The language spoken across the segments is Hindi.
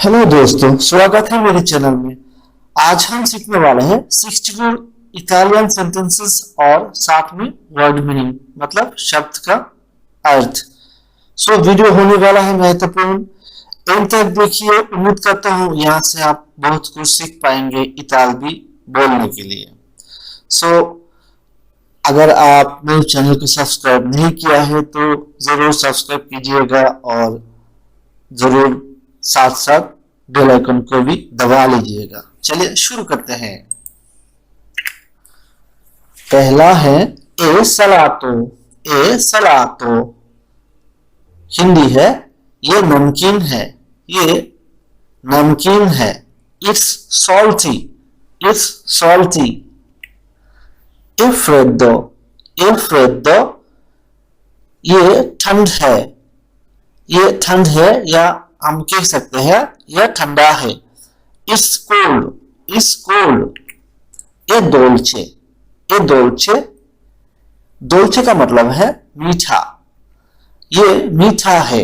हेलो दोस्तों, स्वागत है मेरे चैनल में। आज हम सीखने वाले हैं 64 इटालियन सेंटेंसेस और साथ में वर्ड मीनिंग मतलब शब्द का अर्थ। वीडियो होने वाला है महत्वपूर्ण। एंड तक देखिए। उम्मीद करता हूँ यहाँ से आप बहुत कुछ सीख पाएंगे इतालवी बोलने के लिए। अगर आप मेरे चैनल को सब्सक्राइब नहीं किया है तो जरूर सब्सक्राइब कीजिएगा और जरूर साथ साथ बेल आइकन को भी दबा लीजिएगा। चलिए शुरू करते हैं। पहला है ए सलातो। ए सलातो हिंदी है ये नमकीन है, ये नमकीन है। It's salty, it's salty. A Fredo, A Fredo ये ठंड है, ये ठंड है या हम कह सकते हैं यह ठंडा है। It's cold, it's cold. ए डोल्चे, ए डोल्चे। डोल्चे का मतलब है मीठा, ये मीठा है।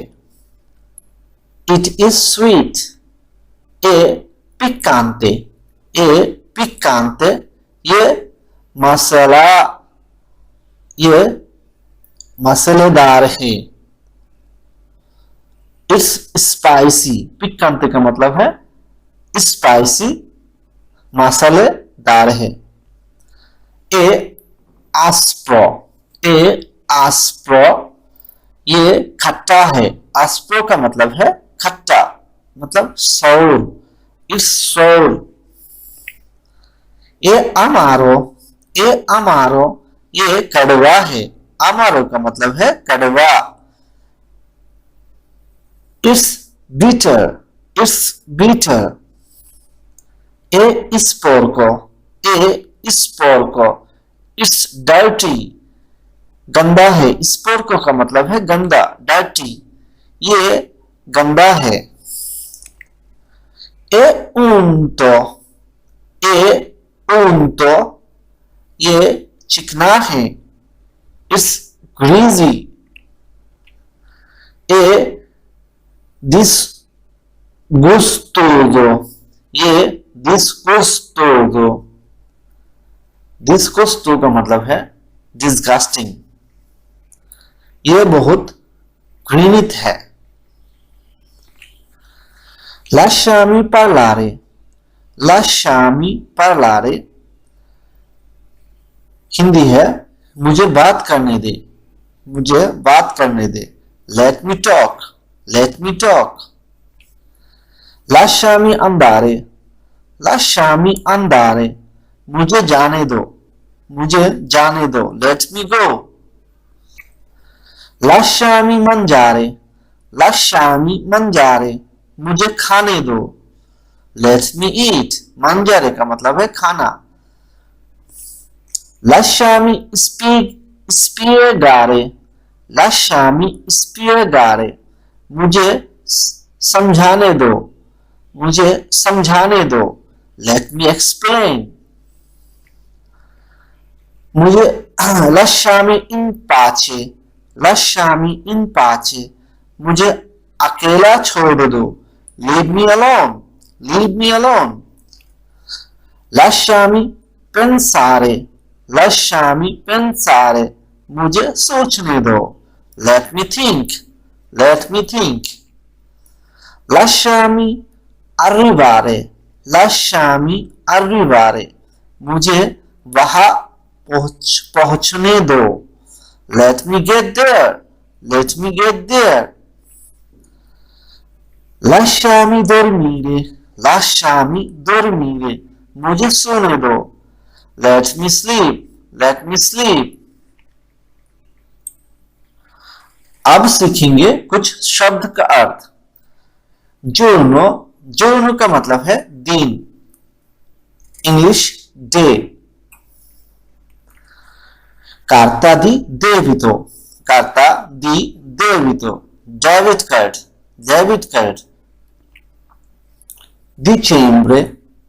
It is sweet. ए पिकांते, ए पिकांते ये मसाला, ये मसालेदार है। It's spicy. पिकांते का मतलब है स्पाइसी, मसालेदार है। ए आस्प्रो, ए आस्प्रो ये खट्टा है। आस्प्रो का मतलब है खट्टा, मतलब सौर। इट्स सौर। ए अमारो, ए अमारो ये कड़वा है। अमारो का मतलब है कड़वा। It's bitter, it's bitter. E sporco, e sporco. It's dirty, गंदा है। sporco का मतलब है गंदा, dirty, ये गंदा है। E unto, e unto ये चिकना है। It's greasy. E disgustoso, ये disgustoso। disgusto का मतलब है disgusting, ये बहुत घृणित है। lasciami parlare, lasciami parlare Hindi है मुझे बात करने दे, मुझे बात करने दे। let me talk, let me talk. Lasciami andare, lasciami andare मुझे जाने दो, मुझे जाने दो। let me go. Lasciami mangiare, lasciami mangiare मुझे खाने दो। let me eat. mangiare का मतलब है खाना। Lasciami spiegare, lasciami spiegare मुझे समझाने दो, मुझे समझाने दो। let me explain. मुझे lasciami in pace, lasciami in pace मुझे अकेला छोड़ दो। leave me alone, leave me alone. lasciami pensare, lasciami pensare मुझे सोचने दो। let me think, let me think. lasciami arrivare, lasciami arrivare मुझे वहां पहुंचने दो। let me get there, let me get there. lasciami dormire, lasciami dormire मुझे सोने दो। let me sleep, let me sleep. अब सीखेंगे कुछ शब्द का अर्थ। जोर्नो, जोर्नो का मतलब है दिन, इंग्लिश डे। कार्ता दी डेबिटो, कार्ता दी डेबिटो डेबिट कार्ड, डेबिट कार्ड। डिसेंबरे,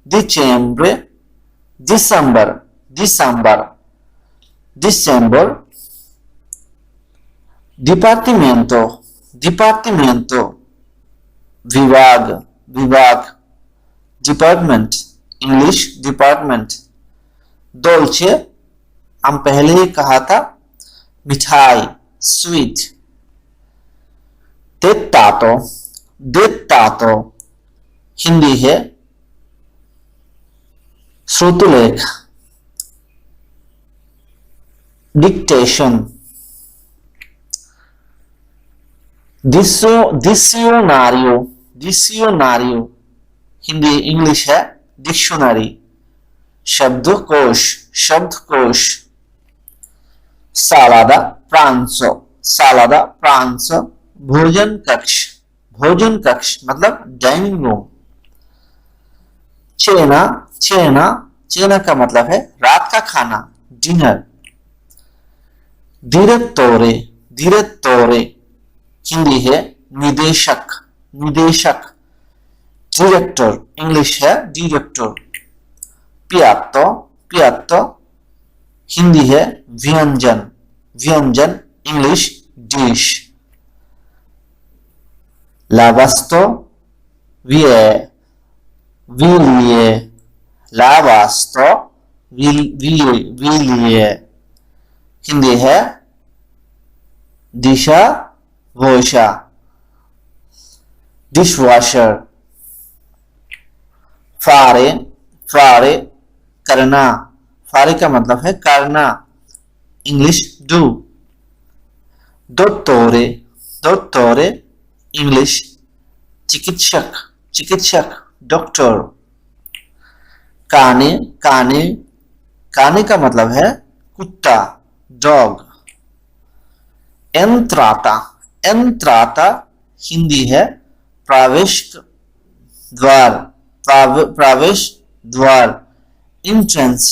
डिसेंबरे दिसंबर, दिसंबर, दिसंबर। Dipartimento, dipartimento, विभाग, विभाग, डिपार्टमेंट, इंग्लिश डिपार्टमेंट। डोल्चे हम पहले ही कहा था, मिठाई, स्वीट। देत्तातो, देत्तातो हिंदी है श्रुतलेख, dictation. Dictionary, dictionary Hindi English है डिक्शनरी। शब्दकोश, शब्दकोश। सालादा प्रांसो, सालादा प्रांसो। भोजन कक्ष, भोजन कक्ष मतलब डाइनिंग रूम। चेना, चेना, चेना का मतलब है रात का खाना, डिनर। डिरेक्टोरे, डिरेक्टोरे हिंदी है निदेशक, निदेशक। डायरेक्टर इंग्लिश है डायरेक्टर। पियात्तो, पियात्तो हिंदी है व्यंजन, व्यंजन इंग्लिश डिश। लावास्तो, विए, विलिए, लावास्तो, विलिए हिंदी है दिशा वोशा, डिशवॉशर। फारे, फारे करना, फारे का मतलब है करना, इंग्लिश डू। दोत्तोरे, दोत्तोरे इंग्लिश चिकित्सक, चिकित्सक डॉक्टर। काने, काने, काने का मतलब है कुत्ता, डॉग। एंत्राता, एंत्राता हिंदी है प्रवेश द्वार, प्रवेश द्वार। इंट्रेंस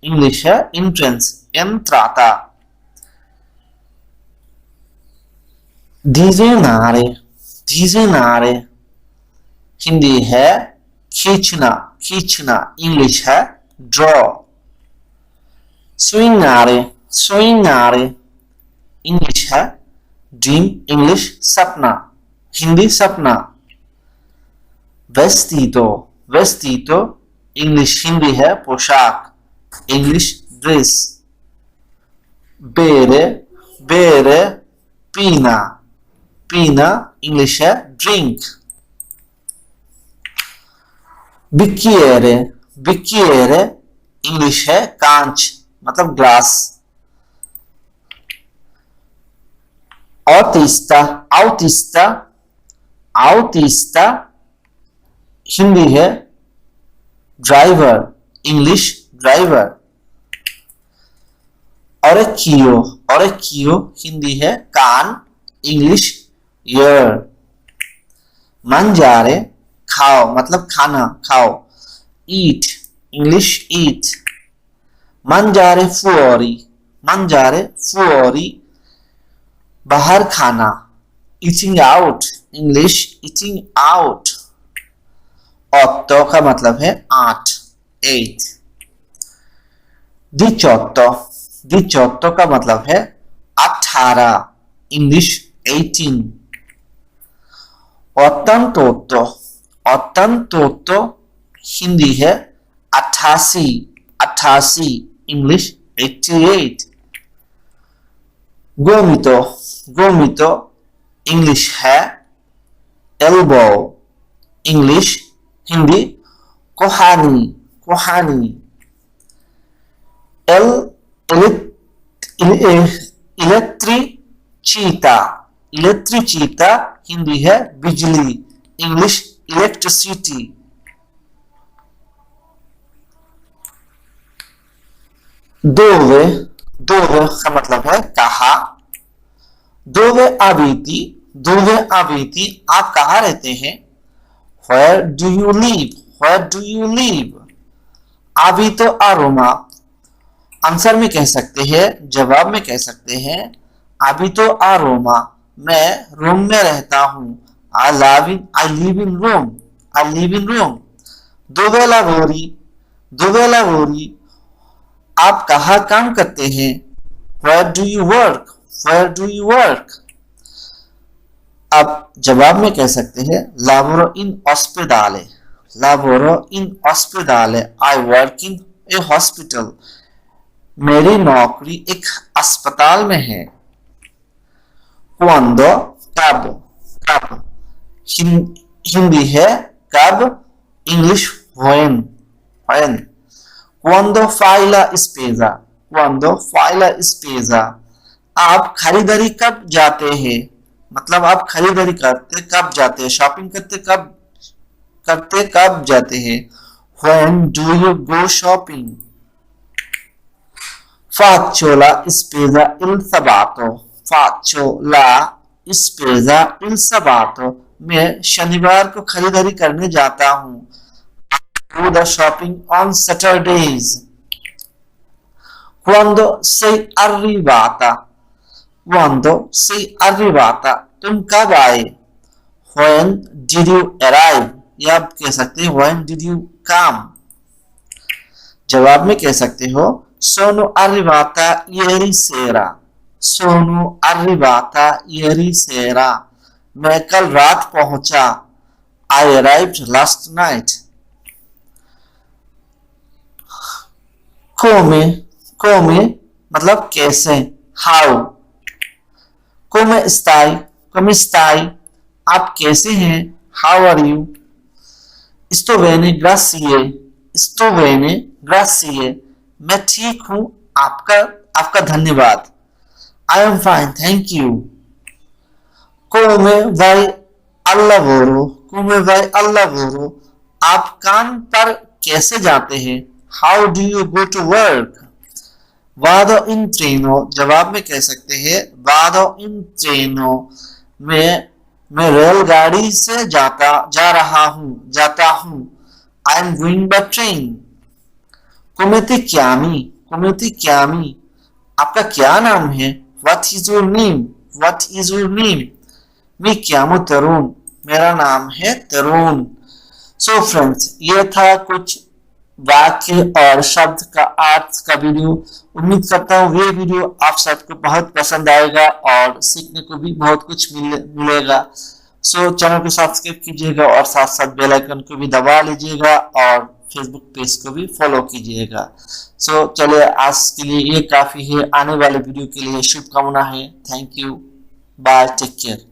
इंग्लिश है इंट्रेंस, एंत्राता। डिज़ाइनरे, डिज़ाइनरे हिंदी है खींचना, खींचना इंग्लिश है ड्रॉ। सोइनारे, सोइनारे इंग्लिश है ड्रीम, इंग्लिश सपना, हिंदी सपना। वेस्टितो, वेस्टितो इंग्लिश हिंदी है पोशाक, इंग्लिश ड्रेस। बेरे, बेरे पीना, पीना इंग्लिश है ड्रिंक। बिक्किएरे, बिक्किएरे इंग्लिश है कांच मतलब ग्लास। आउटिस्टा, आउटिस्टा, आउटिस्टा हिंदी है ड्राइवर, इंग्लिश ड्राइवर। ओरेकियो, ओरेकियो हिंदी है कान, इंग्लिश ईयर। मंजारे खाओ मतलब खाना, खाओ, ईट इंग्लिश ईट। मंजारे फुओरी, मंजारे फुओरी बाहर खाना, eating out, English eating out. ऑत्तो का मतलब है 8, 8। डिचोत्तो, डिचोत्तो का मतलब है 18, इंग्लिश 18। ओत्तंतोत्तो, ओत्तंतोत्तो हिंदी है 88, 88 इंग्लिश 88। गोमितो, गोमितो इंग्लिश है एल्बो, इंग्लिश हिंदी कोहानी, कोहानी। इलेक्ट्रिचिता, इलेक्ट्रिचिता हिंदी है बिजली, इंग्लिश इलेक्ट्रिसिटी। दोवे, दोवे का मतलब है कहा। दोवे अबीती, दोवे अबीती आप कहाँ रहते हैं? Where do you live? Where do you live? अभी तो अरोमा आंसर में कह सकते हैं, जवाब में कह सकते हैं अभी तो अरोमा, मैं रोम में रहता हूँ। I live in Rome. I live in Rome. Dove lavori, dove lavori आप कहाँ काम करते हैं? Where do you work? Where do you work? अब जवाब में कह सकते हैं lavoro in ospedale, lavoro in ospedale, I work in a hospital, मेरी नौकरी एक अस्पताल में है। क्वांडो कब, कब हिंदी है कब, इंग्लिश व्हेन, व्हेन। क्वांडो fai la spesa, क्वांडो fai la spesa, आप खरीदारी कब जाते हैं, मतलब आप खरीदारी करते कब जाते हैं, शॉपिंग करते कब जाते हैं। When do you go shopping? Faccio la spesa il sabato, faccio la spesa il sabato, मैं शनिवार को खरीदारी करने जाता हूँ। Do the shopping on Saturdays. Quando sei arrivata, quando sei arrivata, तुम कब आए। When did you arrive, या आप कह सकते हैं when did you come। जवाब में कह सकते हो sono arrivata ieri sera, sono arrivata ieri sera, मैं कल रात पहुंचा। I arrived last night. come, come मतलब कैसे, how। come stai, come stai, आप कैसे हैं, how are you। sto bene grazie, sto bene grazie, मैं ठीक हूं आपका धन्यवाद। I am fine thank you। come vai al lavoro, come vai al lavoro, आप काम पर कैसे जाते हैं, how do you go to work। वादो इन ट्रेनो, जवाब में कह सकते हैं वादो इन ट्रेनो, मैं रेलगाड़ी से जा रहा हूँ। I am going by train. come ti chiami, come ti chiami, आपका क्या नाम है, what is your name, what is your name। मैं chiamo तरुण, मेरा नाम है तरुण। सो फ्रेंड्स, ये था कुछ वाक्य और शब्द का अर्थ का वीडियो। उम्मीद करता हूँ ये वीडियो आप सबको बहुत पसंद आएगा और सीखने को भी बहुत कुछ मिलेगा। सो चैनल को सब्सक्राइब कीजिएगा और साथ साथ बेल आइकन को भी दबा लीजिएगा और फेसबुक पेज को भी फॉलो कीजिएगा। सो चलिए आज के लिए ये काफी है, आने वाले वीडियो के लिए शुभकामना है। Thank you, bye, take care.